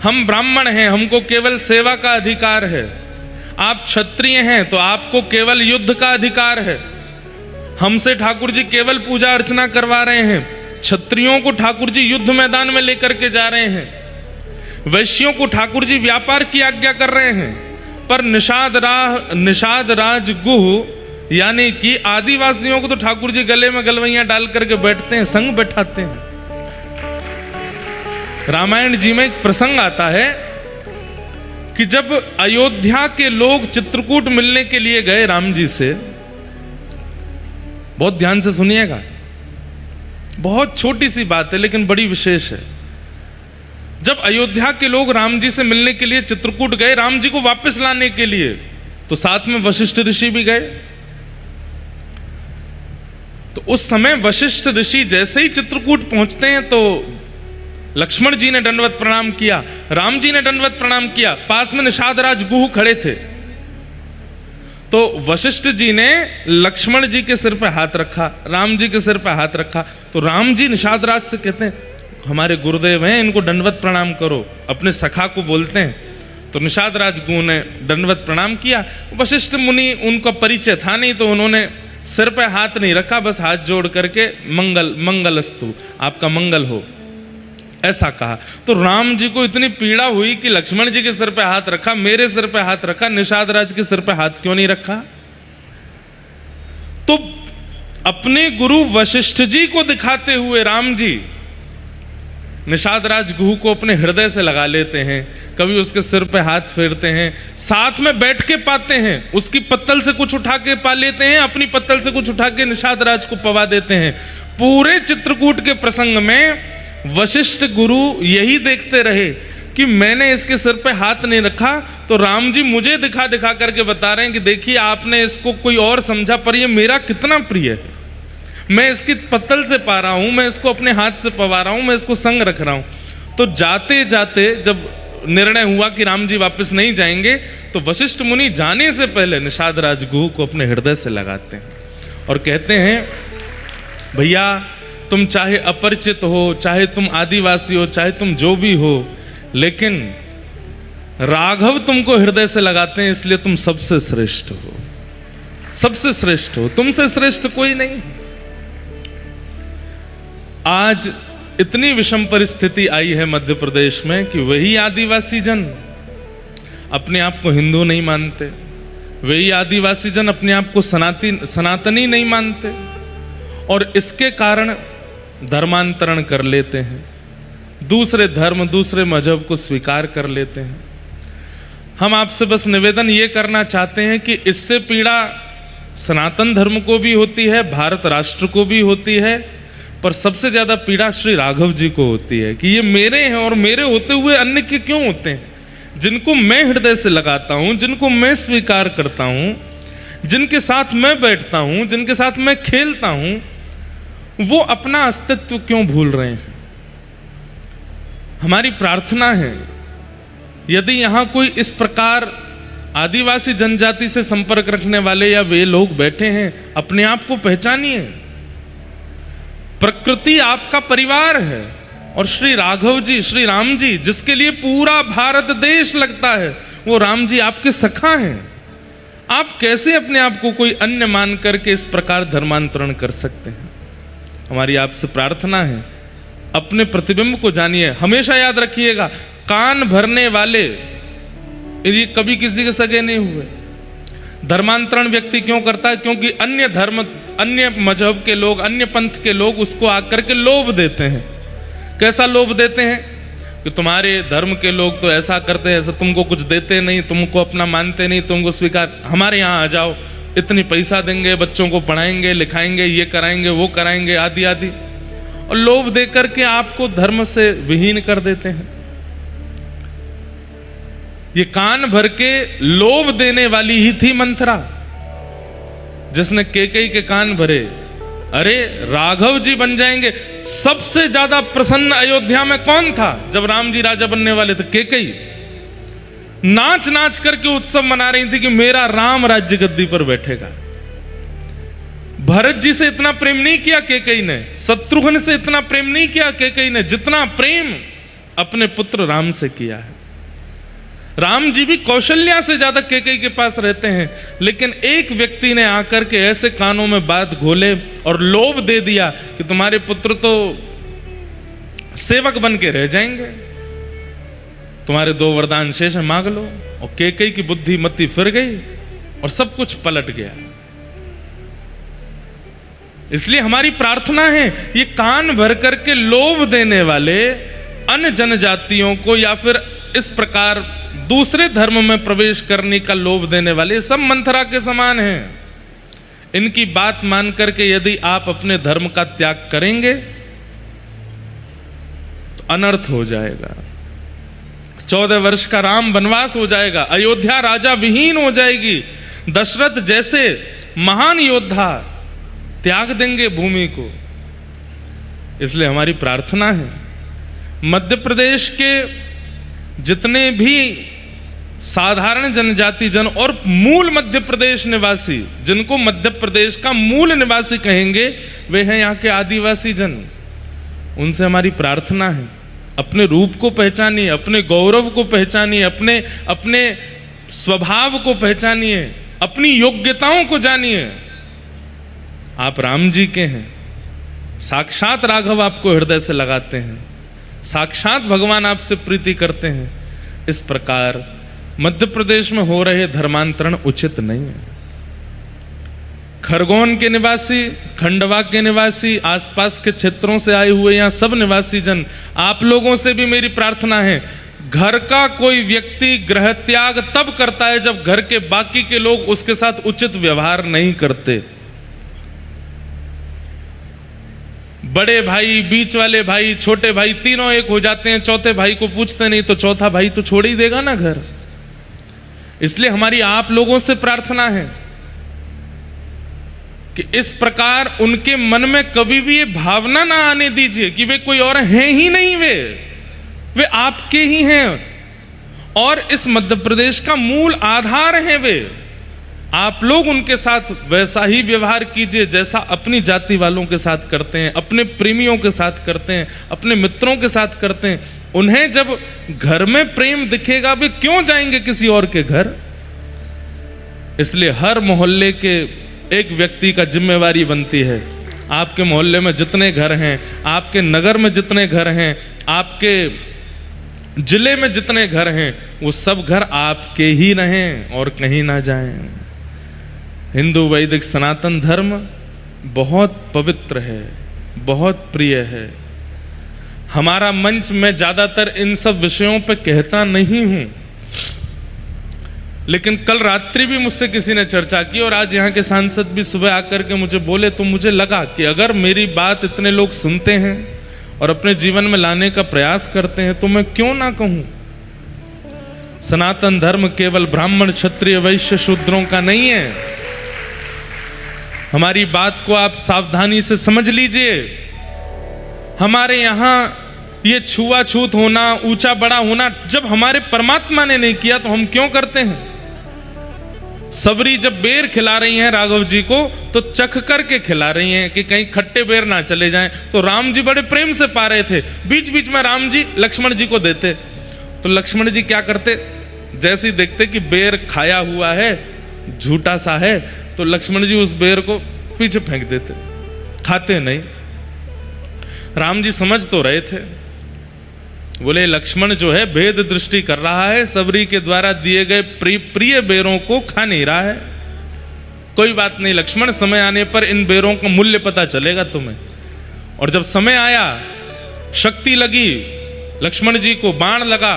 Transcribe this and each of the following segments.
हम ब्राह्मण हैं, हमको केवल सेवा का अधिकार है। आप क्षत्रिय हैं तो आपको केवल युद्ध का अधिकार है। हमसे ठाकुर जी केवल पूजा अर्चना करवा रहे हैं। क्षत्रियों को ठाकुर जी युद्ध मैदान में लेकर के जा रहे हैं। वैश्यों को ठाकुर जी व्यापार की आज्ञा कर रहे हैं। पर निषाद राज गुह यानी कि आदिवासियों को तो ठाकुर जी गले में गलवैयां डाल करके बैठते हैं, संग बैठाते हैं। रामायण जी में एक प्रसंग आता है कि जब अयोध्या के लोग चित्रकूट मिलने के लिए गए राम जी से, बहुत ध्यान से सुनिएगा, बहुत छोटी सी बात है लेकिन बड़ी विशेष है। जब अयोध्या के लोग राम जी से मिलने के लिए चित्रकूट गए, राम जी को वापस लाने के लिए, तो साथ में वशिष्ठ ऋषि भी गए। तो उस समय वशिष्ठ ऋषि जैसे ही चित्रकूट पहुंचते हैं तो लक्ष्मण जी ने दंडवत प्रणाम किया, राम जी ने दंडवत प्रणाम किया। पास में निषाद राज गुह खड़े थे। तो वशिष्ठ जी ने लक्ष्मण जी के सिर पर हाथ रखा, राम जी के सिर पर हाथ रखा। तो राम जी निषाद राज से कहते हैं, हमारे गुरुदेव हैं, इनको दंडवत प्रणाम करो। अपने सखा को बोलते हैं। तो निषाद राज गुह ने दंडवत प्रणाम किया। वशिष्ठ मुनि उनका परिचय था नहीं तो उन्होंने सिर पर हाथ नहीं रखा, बस हाथ जोड़ करके मंगलस्तु, आपका मंगल हो, ऐसा कहा। तो राम जी को इतनी पीड़ा हुई कि लक्ष्मण जी के सिर पे हाथ रखा, मेरे सिर पे हाथ रखा, निषाद राज के सिर पे हाथ क्यों नहीं रखा? तो अपने गुरु वशिष्ठ जी को दिखाते हुए राम जी निषाद राज गुह को अपने हृदय से लगा लेते हैं। कभी उसके सिर पे हाथ फेरते हैं, साथ में बैठ के पाते हैं, उसकी पत्तल से कुछ उठा के पा लेते हैं, अपनी पत्तल से कुछ उठा के निषाद राज को पवा देते हैं। पूरे चित्रकूट के प्रसंग में वशिष्ठ गुरु यही देखते रहे कि मैंने इसके सिर पे हाथ नहीं रखा, तो राम जी मुझे दिखा दिखा करके बता रहे हैं कि देखिए आपने इसको कोई और समझा, पर ये मेरा कितना प्रिय है। मैं इसकी पत्तल से पा रहा हूं, मैं इसको अपने हाथ से पवा रहा हूं, मैं इसको संग रख रहा हूं। तो जाते जाते जब निर्णय हुआ कि राम जी वापस नहीं जाएंगे, तो वशिष्ठ मुनि जाने से पहले निषाद राज गुह को अपने हृदय से लगाते हैं और कहते हैं, भैया तुम चाहे अपरिचित हो, चाहे तुम आदिवासी हो, चाहे तुम जो भी हो, लेकिन राघव तुमको हृदय से लगाते हैं, इसलिए तुम सबसे श्रेष्ठ हो, सबसे श्रेष्ठ हो, तुमसे श्रेष्ठ कोई नहीं। आज इतनी विषम परिस्थिति आई है मध्य प्रदेश में कि वही आदिवासी जन अपने आप को हिंदू नहीं मानते, वही आदिवासी जन अपने आप को सनातनी नहीं मानते, और इसके कारण धर्मांतरण कर लेते हैं, दूसरे धर्म दूसरे मजहब को स्वीकार कर लेते हैं। हम आपसे बस निवेदन ये करना चाहते हैं कि इससे पीड़ा सनातन धर्म को भी होती है, भारत राष्ट्र को भी होती है, पर सबसे ज्यादा पीड़ा श्री राघव जी को होती है कि ये मेरे हैं और मेरे होते हुए अन्य के क्यों होते हैं, जिनको मैं हृदय से लगाता हूं, जिनको मैं स्वीकार करता हूं, जिनके साथ मैं बैठता हूं, जिनके साथ मैं खेलता हूं, वो अपना अस्तित्व क्यों भूल रहे हैं। हमारी प्रार्थना है, यदि यहां कोई इस प्रकार आदिवासी जनजाति से संपर्क रखने वाले या वे लोग बैठे हैं, अपने आप को पहचानिए। प्रकृति आपका परिवार है और श्री राघव जी, श्री राम जी, जिसके लिए पूरा भारत देश लगता है, वो राम जी आपके सखा हैं। आप कैसे अपने आप को कोई अन्य मान करके इस प्रकार धर्मांतरण कर सकते हैं? हमारी आपसे प्रार्थना है, अपने प्रतिबिंब को जानिए। हमेशा याद रखिएगा, कान भरने वाले ये कभी किसी के सगे नहीं हुए। धर्मांतरण व्यक्ति क्यों करता है? क्योंकि अन्य धर्म, अन्य मजहब के लोग, अन्य पंथ के लोग उसको आकर के लोभ देते हैं। कैसा लोभ देते हैं कि तुम्हारे धर्म के लोग तो ऐसा करते हैं, ऐसा तुमको कुछ देते नहीं, तुमको अपना मानते नहीं, तुमको स्वीकार, हमारे यहाँ आ जाओ, इतनी पैसा देंगे, बच्चों को पढ़ाएंगे लिखाएंगे, ये कराएंगे वो कराएंगे, आदि आदि, और लोभ दे करके आपको धर्म से विहीन कर देते हैं। ये कान भर के लोभ देने वाली ही थी मंथरा, जिसने केकई के कान भरे। अरे राघव जी बन जाएंगे। सबसे ज्यादा प्रसन्न अयोध्या में कौन था जब राम जी राजा बनने वाले थे? केकई नाच नाच करके उत्सव मना रही थी कि मेरा राम राज्य गद्दी पर बैठेगा। भरत जी से इतना प्रेम नहीं किया केकई ने, शत्रुघ्न से इतना प्रेम नहीं किया केकई ने, जितना प्रेम अपने पुत्र राम से किया है। राम जी भी कौशल्या से ज्यादा कैकेयी के पास रहते हैं, लेकिन एक व्यक्ति ने आकर के ऐसे कानों में बात घोले और लोभ दे दिया कि तुम्हारे पुत्र तो सेवक बन के रह जाएंगे, तुम्हारे 2 वरदान शेष है, मांग लो। और कैकेयी की बुद्धि मति फिर गई और सब कुछ पलट गया। इसलिए हमारी प्रार्थना है, ये कान भर करके लोभ देने वाले अन्य जनजातियों को या फिर इस प्रकार दूसरे धर्म में प्रवेश करने का लोभ देने वाले सब मंथरा के समान हैं। इनकी बात मान करके यदि आप अपने धर्म का त्याग करेंगे तो अनर्थ हो जाएगा। 14 वर्ष का राम वनवास हो जाएगा, अयोध्या राजा विहीन हो जाएगी, दशरथ जैसे महान योद्धा त्याग देंगे भूमि को। इसलिए हमारी प्रार्थना है, मध्य प्रदेश के जितने भी साधारण जनजाति जन और मूल मध्य प्रदेश निवासी, जिनको मध्य प्रदेश का मूल निवासी कहेंगे, वे हैं यहाँ के आदिवासी जन। उनसे हमारी प्रार्थना है, अपने रूप को पहचानिए, अपने गौरव को पहचानिए, अपने स्वभाव को पहचानिए, अपनी योग्यताओं को जानिए। आप राम जी के हैं, साक्षात राघव आपको हृदय से लगाते हैं, साक्षात भगवान आपसे प्रीति करते हैं। इस प्रकार मध्य प्रदेश में हो रहे धर्मांतरण उचित नहीं है। खरगोन के निवासी, खंडवा के निवासी, आसपास के क्षेत्रों से आए हुए यहाँ सब निवासी जन, आप लोगों से भी मेरी प्रार्थना है, घर का कोई व्यक्ति गृह त्याग तब करता है जब घर के बाकी के लोग उसके साथ उचित व्यवहार नहीं करते। बड़े भाई, बीच वाले भाई, छोटे भाई तीनों एक हो जाते हैं, चौथे भाई को पूछते नहीं तो चौथा भाई तो छोड़ ही देगा ना घर। इसलिए हमारी आप लोगों से प्रार्थना है कि इस प्रकार उनके मन में कभी भी ये भावना ना आने दीजिए कि वे कोई और हैं ही नहीं, वे आपके ही हैं और इस मध्य प्रदेश का मूल आधार हैं वे। आप लोग उनके साथ वैसा ही व्यवहार कीजिए जैसा अपनी जाति वालों के साथ करते हैं, अपने प्रेमियों के साथ करते हैं, अपने मित्रों के साथ करते हैं। उन्हें जब घर में प्रेम दिखेगा वे क्यों जाएंगे किसी और के घर। इसलिए हर मोहल्ले के एक व्यक्ति का जिम्मेवारी बनती है, आपके मोहल्ले में जितने घर हैं, आपके नगर में जितने घर हैं, आपके जिले में जितने घर हैं, वो सब घर आपके ही रहें और कहीं ना जाएं। हिंदू वैदिक सनातन धर्म बहुत पवित्र है, बहुत प्रिय है। हमारा मंच में ज्यादातर इन सब विषयों पर कहता नहीं हूं, लेकिन कल रात्रि भी मुझसे किसी ने चर्चा की और आज यहाँ के सांसद भी सुबह आकर के मुझे बोले, तो मुझे लगा कि अगर मेरी बात इतने लोग सुनते हैं और अपने जीवन में लाने का प्रयास करते हैं तो मैं क्यों ना कहूं। सनातन धर्म केवल ब्राह्मण, क्षत्रिय, वैश्य, शूद्रों का नहीं है। हमारी बात को आप सावधानी से समझ लीजिए। हमारे यहां ये छुआछूत होना, ऊंचा बड़ा होना जब हमारे परमात्मा ने नहीं किया तो हम क्यों करते हैं। सबरी जब बेर खिला रही हैं राघव जी को तो चख करके खिला रही हैं कि कहीं खट्टे बेर ना चले जाएं। तो राम जी बड़े प्रेम से पा रहे थे, बीच बीच में राम जी लक्ष्मण जी को देते तो लक्ष्मण जी क्या करते, जैसे ही देखते कि बेर खाया हुआ है, झूठा सा है, तो लक्ष्मण जी उस बेर को पीछे फेंक देते, खाते नहीं। राम जी समझ तो रहे थे, बोले लक्ष्मण जो है भेद दृष्टि कर रहा है, सबरी के द्वारा दिए गए प्रिय बेरों को खा नहीं रहा है। कोई बात नहीं लक्ष्मण, समय आने पर इन बेरों का मूल्य पता चलेगा तुम्हें। और जब समय आया, शक्ति लगी लक्ष्मण जी को, बाण लगा,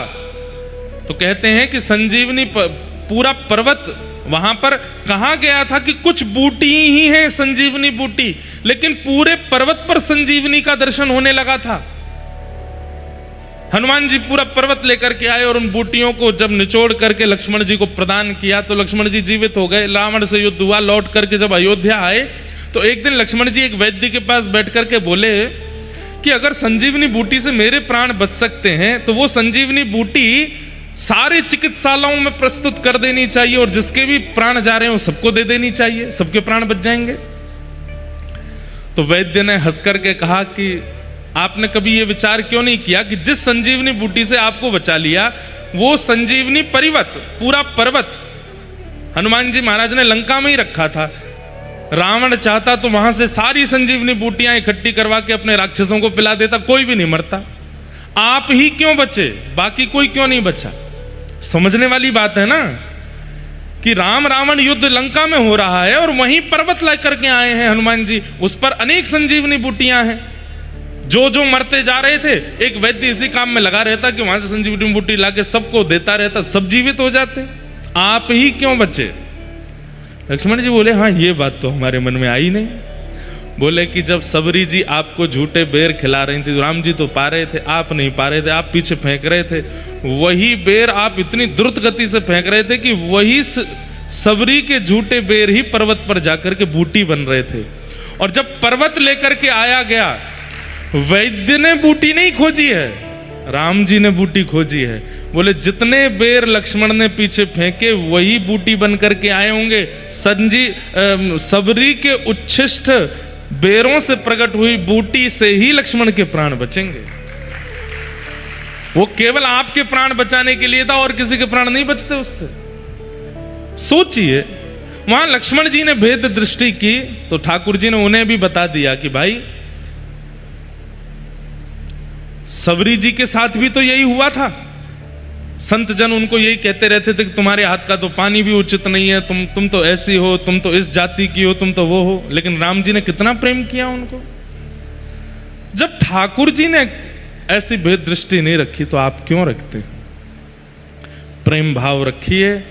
तो कहते हैं कि संजीवनी पूरा पर्वत वहां पर कहा गया था कि कुछ बूटी ही है संजीवनी बूटी, लेकिन पूरे पर्वत पर संजीवनी का दर्शन होने लगा था। हनुमान जी पूरा पर्वत लेकर के आए और उन बूटियों को जब निचोड़ करके लक्ष्मण जी को प्रदान किया तो लक्ष्मण जी जीवित हो गए। रावण से युद्ध हुआ, लौट करके जब अयोध्या आए तो एक दिन लक्ष्मण जी एक वैद्य के पास बैठ करके बोले कि अगर संजीवनी बूटी से मेरे प्राण बच सकते हैं तो वो संजीवनी बूटी सारे चिकित्सालयों में प्रस्तुत कर देनी चाहिए और जिसके भी प्राण जा रहे हो सबको दे देनी चाहिए, सबके प्राण बच जाएंगे। तो वैद्य ने हंस करके कहा कि आपने कभी ये विचार क्यों नहीं किया कि जिस संजीवनी बूटी से आपको बचा लिया वो संजीवनी पर्वत, पूरा पर्वत हनुमान जी महाराज ने लंका में ही रखा था। रावण चाहता तो वहां से सारी संजीवनी बूटियां इकट्ठी करवा के अपने राक्षसों को पिला देता, कोई भी नहीं मरता। आप ही क्यों बचे, बाकी कोई क्यों नहीं बचा? समझने वाली बात है ना कि राम रावण युद्ध लंका में हो रहा है और वहीं पर्वत ला करके आए हैं हनुमान जी, उस पर अनेक संजीवनी बूटियां हैं। जो जो मरते जा रहे थे, एक वैद्य इसी काम में लगा रहता कि वहां से संजीवनी बूटी लाके सबको देता रहता, सब जीवित हो जाते। आप ही क्यों बचे? लक्ष्मण जी बोले, हाँ ये बात तो हमारे मन में आई नहीं। बोले कि जब सबरी जी आपको झूठे बेर खिला रही थी, राम जी तो पा रहे थे, आप नहीं पा रहे थे, आप पीछे फेंक रहे थे, वही बेर आप इतनी द्रुत गति से फेंक रहे थे कि वही सबरी के झूठे बेर ही पर्वत पर जाकर के बूटी बन रहे थे। और जब पर्वत लेकर के आया गया, वैद्य ने बूटी नहीं खोजी है, राम जी ने बूटी खोजी है। बोले जितने बेर लक्ष्मण ने पीछे फेंके वही बूटी बन करके आए होंगे। सबरी के उच्छिष्ट बेरों से प्रकट हुई बूटी से ही लक्ष्मण के प्राण बचेंगे। वो केवल आपके प्राण बचाने के लिए था और किसी के प्राण नहीं बचते उससे। सोचिए, वहां लक्ष्मण जी ने भेद दृष्टि की तो ठाकुर जी ने उन्हें भी बता दिया कि भाई सबरी जी के साथ भी तो यही हुआ था। संत जन उनको यही कहते रहते थे कि तुम्हारे हाथ का तो पानी भी उचित नहीं है, तुम तो ऐसी हो, तुम तो इस जाति की हो, तुम तो वो हो। लेकिन राम जी ने कितना प्रेम किया उनको। जब ठाकुर जी ने ऐसी भेद दृष्टि नहीं रखी तो आप क्यों रखते? प्रेम भाव रखिए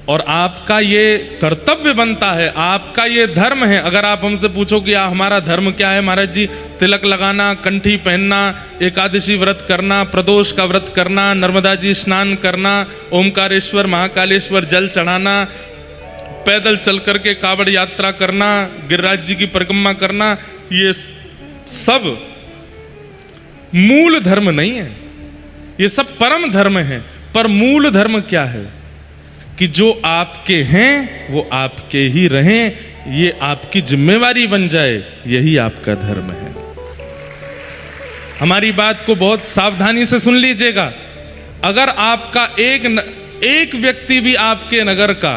और आपका ये कर्तव्य बनता है, आपका ये धर्म है। अगर आप हमसे पूछो कि हमारा धर्म क्या है महाराज जी, तिलक लगाना, कंठी पहनना, एकादशी व्रत करना, प्रदोष का व्रत करना, नर्मदा जी स्नान करना, ओमकारेश्वर महाकालेश्वर जल चढ़ाना, पैदल चल करके कावड़ यात्रा करना, गिरिराज जी की परिक्रमा करना, ये सब मूल धर्म नहीं है, ये सब परम धर्म है। पर मूल धर्म क्या है कि जो आपके हैं वो आपके ही रहें, ये आपकी जिम्मेवारी बन जाए, यही आपका धर्म है। हमारी बात को बहुत सावधानी से सुन लीजिएगा। अगर आपका एक व्यक्ति भी आपके नगर का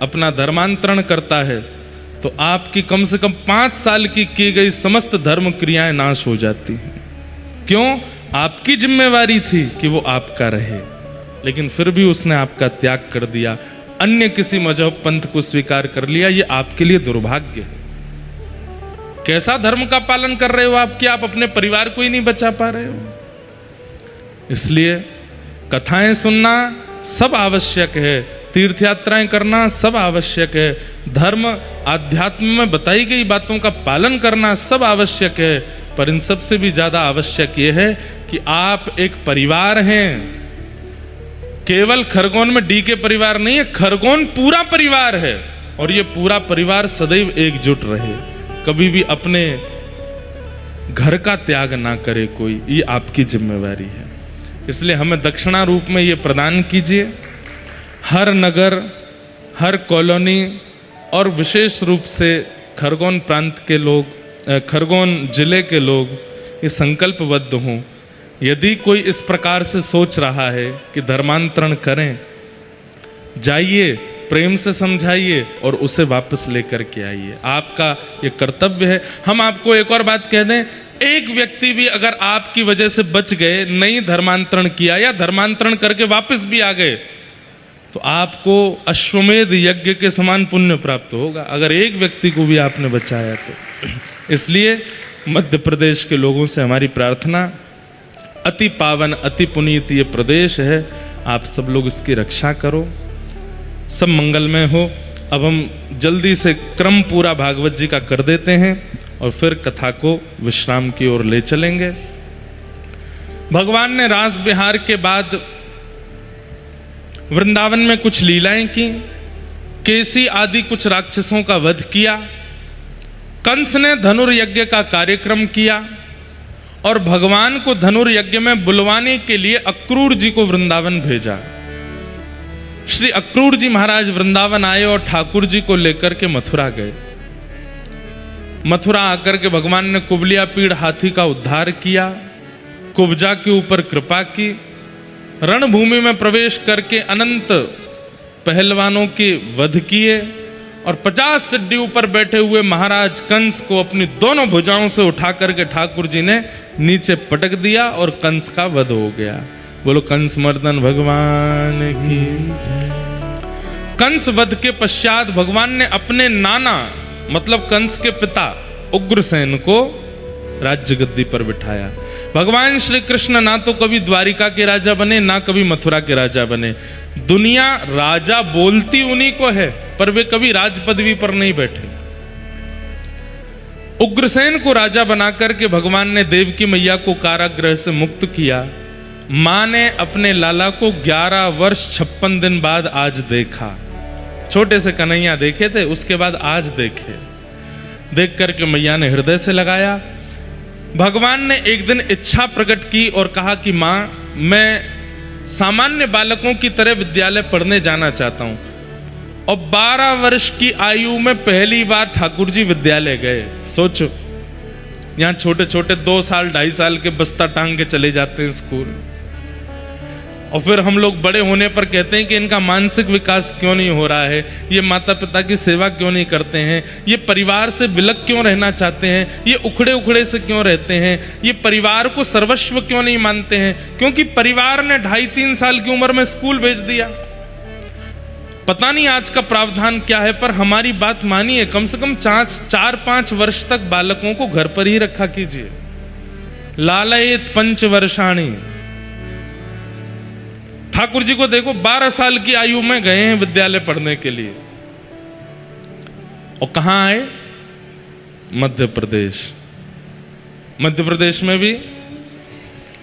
अपना धर्मांतरण करता है तो आपकी कम से कम 5 साल की गई समस्त धर्म क्रियाएं नाश हो जाती हैं। क्यों? आपकी जिम्मेवारी थी कि वो आपका रहे, लेकिन फिर भी उसने आपका त्याग कर दिया, अन्य किसी मजहब पंथ को स्वीकार कर लिया। ये आपके लिए दुर्भाग्य है। कैसा धर्म का पालन कर रहे हो आप कि आप अपने परिवार को ही नहीं बचा पा रहे हो? इसलिए कथाएं सुनना सब आवश्यक है, तीर्थ यात्राएं करना सब आवश्यक है, धर्म आध्यात्म में बताई गई बातों का पालन करना सब आवश्यक है। पर इन सब से भी ज्यादा आवश्यक यह है कि आप एक परिवार हैं। केवल खरगोन में डी के परिवार नहीं है, खरगोन पूरा परिवार है और ये पूरा परिवार सदैव एकजुट रहे, कभी भी अपने घर का त्याग ना करे कोई, ये आपकी जिम्मेवारी है। इसलिए हमें दक्षिणा रूप में ये प्रदान कीजिए। हर नगर, हर कॉलोनी और विशेष रूप से खरगोन प्रांत के लोग, खरगोन जिले के लोग ये संकल्पबद्ध हों। यदि कोई इस प्रकार से सोच रहा है कि धर्मांतरण करें, जाइए, प्रेम से समझाइए और उसे वापस लेकर के आइए। आपका ये कर्तव्य है। हम आपको एक और बात कह दें, एक व्यक्ति भी अगर आपकी वजह से बच गए, नहीं धर्मांतरण किया या धर्मांतरण करके वापस भी आ गए, तो आपको अश्वमेध यज्ञ के समान पुण्य प्राप्त होगा, अगर एक व्यक्ति को भी आपने बचाया तो। इसलिए मध्य प्रदेश के लोगों से हमारी प्रार्थना, अति पावन अति पुनीत ये प्रदेश है, आप सब लोग इसकी रक्षा करो, सब मंगलमय हो। अब हम जल्दी से क्रम पूरा भागवत जी का कर देते हैं और फिर कथा को विश्राम की ओर ले चलेंगे। भगवान ने रास विहार के बाद वृंदावन में कुछ लीलाएं की, केसी आदि कुछ राक्षसों का वध किया, कंस ने धनुर्यज्ञ का कार्यक्रम किया और भगवान को धनुर्यज्ञ में बुलवाने के लिए अक्रूर जी को वृंदावन भेजा। श्री अक्रूर जी महाराज वृंदावन आए और ठाकुर जी को लेकर के मथुरा गए। मथुरा आकर के भगवान ने कुबलिया पीड़ हाथी का उद्धार किया, कुब्जा के ऊपर कृपा की, रणभूमि में प्रवेश करके अनंत पहलवानों के वध किए और 50 सिड्डी ऊपर बैठे हुए महाराज कंस को अपनी दोनों भुजाओं से उठा करके ठाकुर जी ने नीचे पटक दिया और कंस का वध हो गया। बोलो कंस मर्दन भगवान की। कंस वध के पश्चात भगवान ने अपने नाना मतलब कंस के पिता उग्रसेन को राज्य गद्दी पर बिठाया। भगवान श्री कृष्ण ना तो कभी द्वारिका के राजा बने, ना कभी मथुरा के राजा बने। दुनिया राजा बोलती उन्हीं को है, पर वे कभी राज पदवी पर नहीं बैठे। उग्रसेन को राजा बनाकर के भगवान ने देवकी मैया को कारागृह से मुक्त किया। मां ने अपने लाला को 11 वर्ष 56 दिन बाद आज देखा। छोटे से कन्हैया देखे थे, उसके बाद आज देखे। देख करके मैया ने हृदय से लगाया। भगवान ने एक दिन इच्छा प्रकट की और कहा कि मां, मैं सामान्य बालकों की तरह विद्यालय पढ़ने जाना चाहता हूं। और 12 वर्ष की आयु में पहली बार ठाकुर जी विद्यालय गए। सोचो, यहां छोटे छोटे 2 साल 2.5 साल के बस्ता टांग के चले जाते हैं स्कूल, और फिर हम लोग बड़े होने पर कहते हैं कि इनका मानसिक विकास क्यों नहीं हो रहा है, ये माता पिता की सेवा क्यों नहीं करते हैं, ये परिवार से विलग क्यों रहना चाहते हैं, ये उखड़े उखड़े से क्यों रहते हैं, ये परिवार को सर्वस्व क्यों नहीं मानते हैं। क्योंकि परिवार ने 2.5-3 साल की उम्र में स्कूल भेज दिया। पता नहीं आज का प्रावधान क्या है, पर हमारी बात मानिए, कम से कम 4-5 वर्ष तक बालकों को घर पर ही रखा कीजिए। लालयेत 5 वर्षाणी। ठाकुर जी को देखो, 12 साल की आयु में गए हैं विद्यालय पढ़ने के लिए। और कहां आए? मध्य प्रदेश। मध्य प्रदेश में भी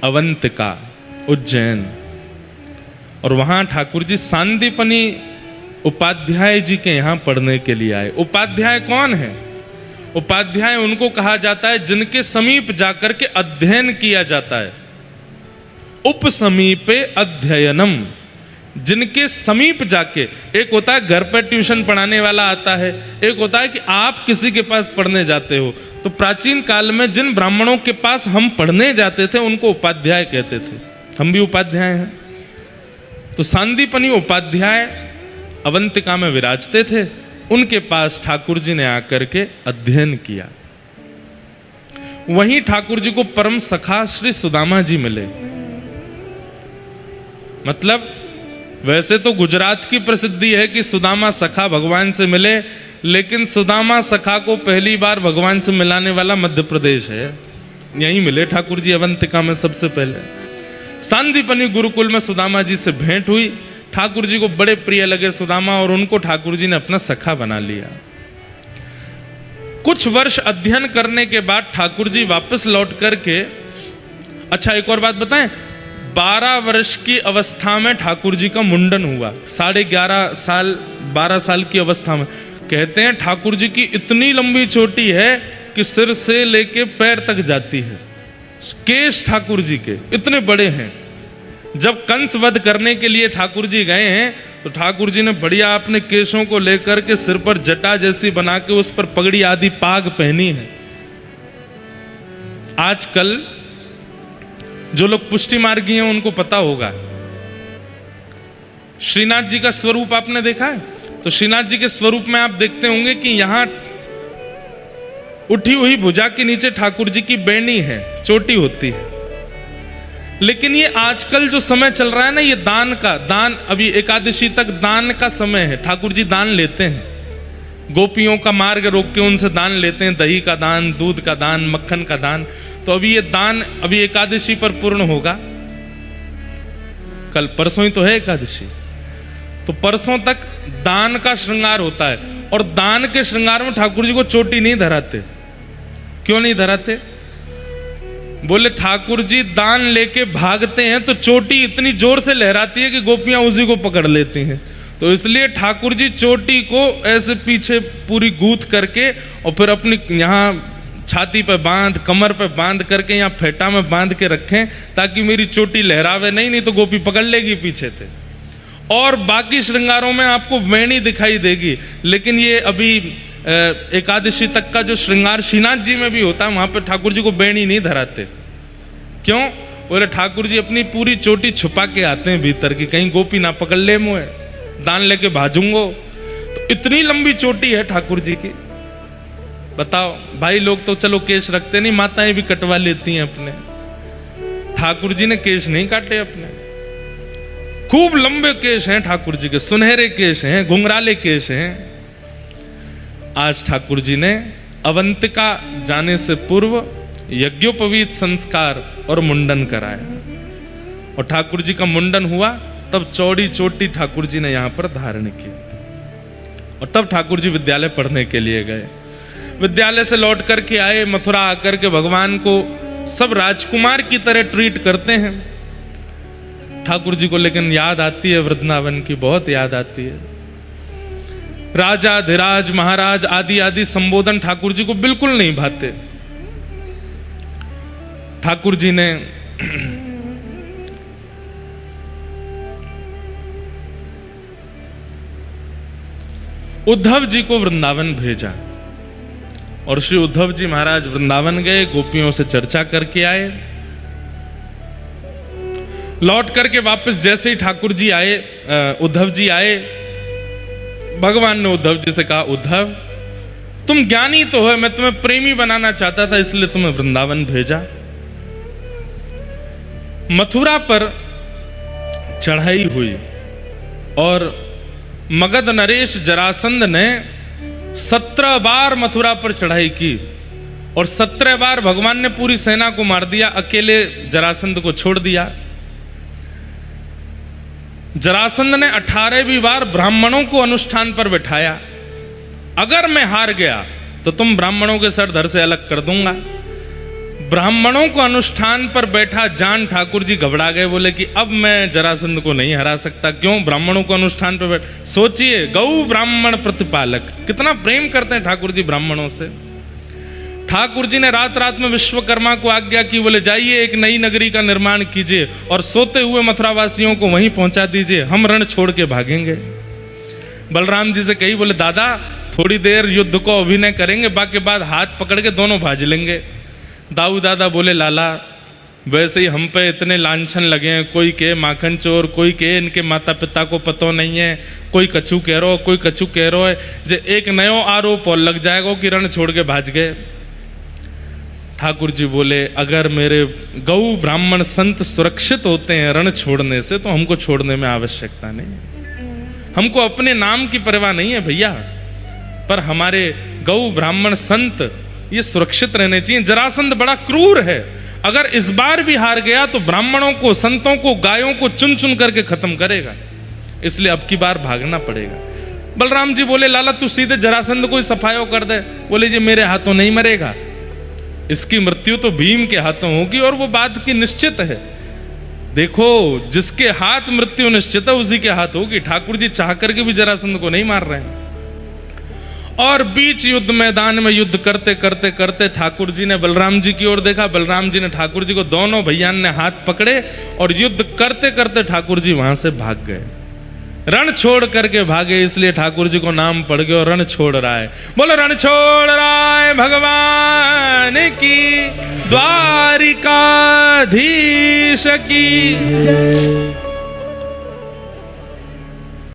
अवंतिका, उज्जैन। और वहां ठाकुर जी सांदीपनी उपाध्याय जी के यहां पढ़ने के लिए आए। उपाध्याय कौन है? उपाध्याय उनको कहा जाता है जिनके समीप जाकर के अध्ययन किया जाता है। उपसमीपे अध्ययनम, जिनके समीप जाके। एक होता है घर पर ट्यूशन पढ़ाने वाला आता है, एक होता है कि आप किसी के पास पढ़ने जाते हो। तो प्राचीन काल में जिन ब्राह्मणों के पास हम पढ़ने जाते थे उनको उपाध्याय कहते थे। हम भी उपाध्याय हैं। तो सांदीपनी उपाध्याय अवंतिका में विराजते थे, उनके पास ठाकुर जी ने आकर के अध्ययन किया। वहीं ठाकुर जी को परम सखा श्री सुदामा जी मिले। मतलब वैसे तो गुजरात की प्रसिद्धि है कि सुदामा सखा भगवान से मिले, लेकिन सुदामा सखा को पहली बार भगवान से मिलाने वाला मध्य प्रदेश है। यहीं मिले ठाकुर जी, अवंतिका में सबसे पहले। सांदीपनी गुरुकुल में सुदामा जी से भेंट हुई। ठाकुर जी को बड़े प्रिय लगे सुदामा, और उनको ठाकुर जी ने अपना सखा बना लिया। कुछ वर्ष अध्ययन करने के बाद ठाकुर जी वापस लौट करके, अच्छा एक और बात बताएं, 12 वर्ष की अवस्था में ठाकुर जी का मुंडन हुआ। 11.5 साल 12 साल की अवस्था में। कहते हैं ठाकुर जी की इतनी लंबी चोटी है कि सिर से लेके पैर तक जाती है। केश ठाकुर जी के इतने बड़े हैं। जब कंस वध करने के लिए ठाकुर जी गए हैं तो ठाकुर जी ने बढ़िया अपने केशों को लेकर के सिर पर जटा जैसी बना के उस पर पगड़ी आदि पाग पहनी है। आजकल जो लोग पुष्टि मार्गी हैं उनको पता होगा, श्रीनाथ जी का स्वरूप आपने देखा है? तो श्रीनाथ जी के स्वरूप में आप देखते होंगे कि यहां उठी हुई भुजा के नीचे ठाकुर जी की बैनी है, चोटी होती है। लेकिन ये आजकल जो समय चल रहा है ना, ये दान अभी एकादशी तक दान का समय है। ठाकुर जी दान लेते हैं, गोपियों का मार्ग रोक के उनसे दान लेते हैं, दही का दान, दूध का दान, मक्खन का दान। तो अभी ये दान अभी एकादशी पर पूर्ण होगा। कल परसों ही तो है एकादशी, तो परसों तक दान का श्रृंगार होता है। और दान के श्रृंगार में ठाकुर जी को चोटी नहीं धराते। क्यों नहीं धराते? बोले ठाकुर जी दान लेके भागते हैं तो चोटी इतनी जोर से लहराती है कि गोपियां उसी को पकड़ लेती हैं। तो इसलिए ठाकुर जी चोटी को ऐसे पीछे पूरी गूंथ करके और फिर अपनी यहाँ छाती पे बांध, कमर पे बांध करके यहाँ फेटा में बांध के रखें, ताकि मेरी चोटी लहरावे नहीं तो गोपी पकड़ लेगी पीछे से। और बाकी श्रृंगारों में आपको वेणी दिखाई देगी, लेकिन ये अभी एकादशी तक का जो श्रृंगार श्रीनाथ जी में भी होता है, वहां पे ठाकुर जी को बेणी नहीं धराते। क्यों? बोले ठाकुर जी अपनी पूरी चोटी छुपा के आते हैं भीतर की, कहीं गोपी ना पकड़ ले मुझे, दान लेके भाजूंगो। तो इतनी लंबी चोटी है ठाकुर जी की। बताओ भाई, लोग तो चलो केश रखते नहीं, माताएं भी कटवा लेती हैं अपने। ठाकुर जी ने केश नहीं काटे अपने, खूब लंबे केश हैं ठाकुर जी के, सुनहरे केश हैं, घुंघराले केश हैं। आज ठाकुर जी ने अवंतिका जाने से पूर्व यज्ञोपवीत संस्कार और मुंडन कराया, और ठाकुर जी का मुंडन हुआ तब चौड़ी चोटी ठाकुर जी ने यहां पर धारण की, और तब ठाकुर जी विद्यालय पढ़ने के लिए गए। विद्यालय से लौट करके आए, मथुरा आकर के भगवान को सब राजकुमार की तरह ट्रीट करते हैं। ठाकुर जी को लेकिन याद आती है वृंदावन की, बहुत याद आती है। राजा धीराज महाराज आदि आदि संबोधन ठाकुर जी को बिल्कुल नहीं भाते। ठाकुर जी ने उद्धव जी को वृंदावन भेजा, और श्री उद्धव जी महाराज वृंदावन गए, गोपियों से चर्चा करके आए। लौट करके वापस जैसे ही ठाकुर जी आए, उद्धव जी आए, भगवान ने उद्धव जी से कहा, उद्धव तुम ज्ञानी तो हो, मैं तुम्हें प्रेमी बनाना चाहता था, इसलिए तुम्हें वृंदावन भेजा। मथुरा पर चढ़ाई हुई और मगध नरेश जरासंध ने 17 बार मथुरा पर चढ़ाई की, और 17 बार भगवान ने पूरी सेना को मार दिया, अकेले जरासंध को छोड़ दिया। जरासंध ने 18वीं बार ब्राह्मणों को अनुष्ठान पर बैठाया, अगर मैं हार गया तो तुम ब्राह्मणों के सर धड़ से अलग कर दूंगा। ब्राह्मणों को अनुष्ठान पर बैठा जान ठाकुर जी घबरा गए, बोले कि अब मैं जरासंध को नहीं हरा सकता। क्यों? ब्राह्मणों को अनुष्ठान पर बैठ, सोचिए गौ ब्राह्मण प्रतिपालक, कितना प्रेम करते हैं ठाकुर जी ब्राह्मणों से। ठाकुर जी ने रात रात में विश्वकर्मा को आज्ञा की, बोले जाइए एक नई नगरी का निर्माण कीजिए और सोते हुए मथुरावासियों को वहीं पहुंचा दीजिए, हम रण छोड़ के भागेंगे। बलराम जी से कही, बोले दादा थोड़ी देर युद्ध को अभिनय करेंगे, बाकी बाद हाथ पकड़ के दोनों भाज लेंगे। दाऊ दादा बोले, लाला वैसे ही हम पे इतने लांछन लगे हैं, कोई के माखन चोर, कोई के इनके माता पिता को पतो नहीं है, कोई कछु कह रहा हो, कोई कछु कह रहा है, जे एक नयो आरोप और लग जाएगा कि रण छोड़ के भाज गए। ठाकुर जी बोले, अगर मेरे गौ ब्राह्मण संत सुरक्षित होते हैं रण छोड़ने से, तो हमको छोड़ने में आवश्यकता नहीं। हमको अपने नाम की परवाह नहीं है भैया, पर हमारे गौ ब्राह्मण संत ये सुरक्षित रहने चाहिए। जरासंध बड़ा क्रूर है, अगर इस बार भी हार गया तो ब्राह्मणों को, संतों को, गायों को चुन चुन करके खत्म करेगा, इसलिए अब की बार भागना पड़ेगा। बलराम जी बोले, लाला तू सीधे जरासंध को ही सफायो कर दे। बोले जी मेरे हाथों नहीं मरेगा, इसकी मृत्यु तो भीम के हाथों होगी, और वो बात की निश्चित है। देखो जिसके हाथ मृत्यु निश्चित है उसी के हाथ होगी। ठाकुर जी चाह करके भी जरासंध को नहीं मार रहे हैं। और बीच युद्ध मैदान में युद्ध करते करते करते ठाकुर जी ने बलराम जी की ओर देखा, बलराम जी ने ठाकुर जी को, दोनों भैया ने हाथ पकड़े और युद्ध करते करते ठाकुर जी वहां से भाग गए, रण छोड़ करके भागे, इसलिए ठाकुर जी को नाम पड़ गया रण छोड़ रहा है। बोलो रण छोड़ रहा है भगवान की, द्वारिकाधीश की।